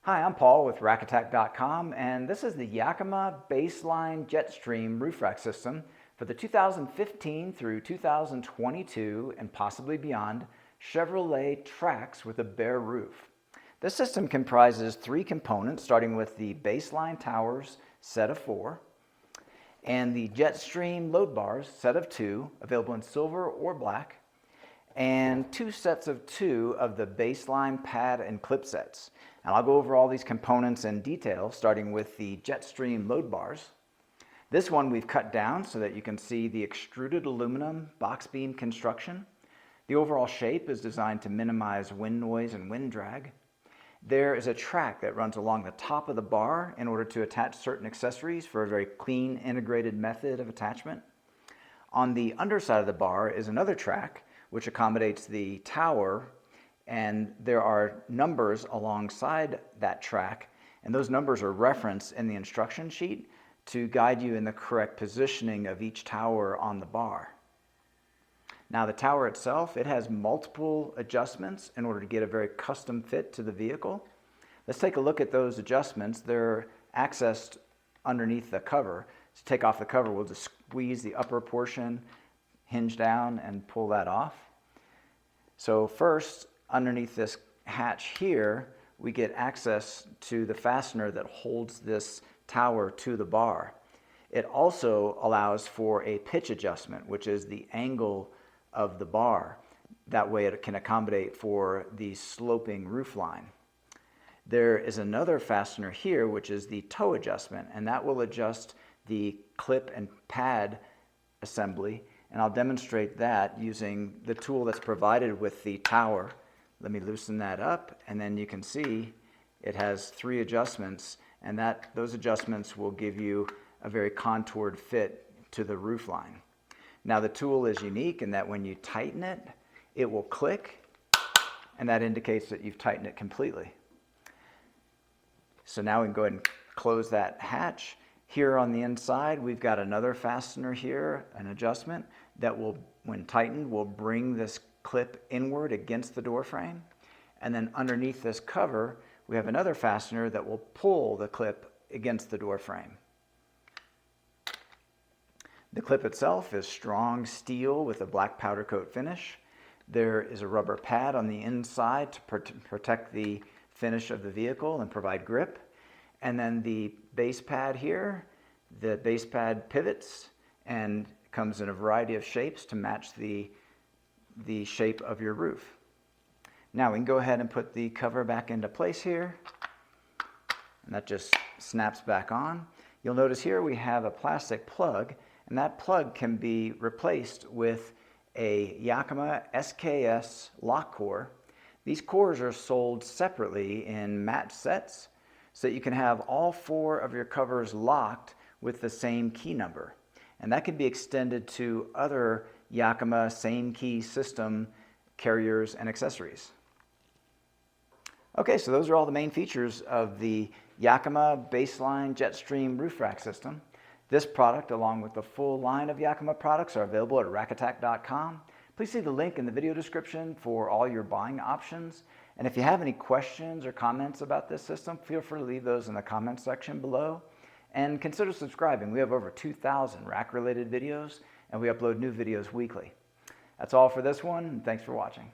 Hi, I'm Paul with rackattack.com, and this is the Yakima Baseline JetStream roof rack system for the 2015 through 2022 and possibly beyond Chevrolet Trax with a bare roof. This system comprises three components, starting with the baseline towers set of 4 and the JetStream load bars set of 2, available in silver or black, and 2 sets of 2 of the baseline pad and clip sets. And I'll go over all these components in detail, starting with the JetStream load bars. This one we've cut down so that you can see the extruded aluminum box beam construction. The overall shape is designed to minimize wind noise and wind drag. There is a track that runs along the top of the bar in order to attach certain accessories for a very clean, integrated method of attachment. On the underside of the bar is another track which accommodates the tower, and there are numbers alongside that track, and those numbers are referenced in the instruction sheet to guide you in the correct positioning of each tower on the bar. Now the tower itself, it has multiple adjustments in order to get a very custom fit to the vehicle. Let's take a look at those adjustments. They're accessed underneath the cover. To take off the cover, we'll just squeeze the upper portion, hinge down, and pull that off. So first, underneath this hatch here, we get access to the fastener that holds this tower to the bar. It also allows for a pitch adjustment, which is the angle of the bar. That way it can accommodate for the sloping roof line. There is another fastener here, which is the toe adjustment, and that will adjust the clip and pad assembly, and I'll demonstrate that using the tool that's provided with the tower. Let me loosen that up, and then you can see it has 3 adjustments, and those adjustments will give you a very contoured fit to the roof line. Now the tool is unique in that when you tighten it, it will click, and that indicates that you've tightened it completely. So now we can go ahead and close that hatch. Here on the inside, we've got another fastener here, an adjustment that will, when tightened, will bring this clip inward against the door frame. And then underneath this cover, we have another fastener that will pull the clip against the door frame. The clip itself is strong steel with a black powder coat finish. There is a rubber pad on the inside to protect the finish of the vehicle and provide grip. And then the base pad here, the base pad pivots and comes in a variety of shapes to match the shape of your roof. Now we can go ahead and put the cover back into place here, and that just snaps back on. You'll notice here we have a plastic plug, and that plug can be replaced with a Yakima SKS lock core. These cores are sold separately in match sets, so that you can have all 4 of your covers locked with the same key number. And that can be extended to other Yakima same key system carriers and accessories. Okay, so those are all the main features of the Yakima Baseline JetStream roof rack system. This product, along with the full line of Yakima products, are available at rackattack.com. Please see the link in the video description for all your buying options. And if you have any questions or comments about this system, feel free to leave those in the comments section below. And consider subscribing. We have over 2,000 rack-related videos, and we upload new videos weekly. That's all for this one, and thanks for watching.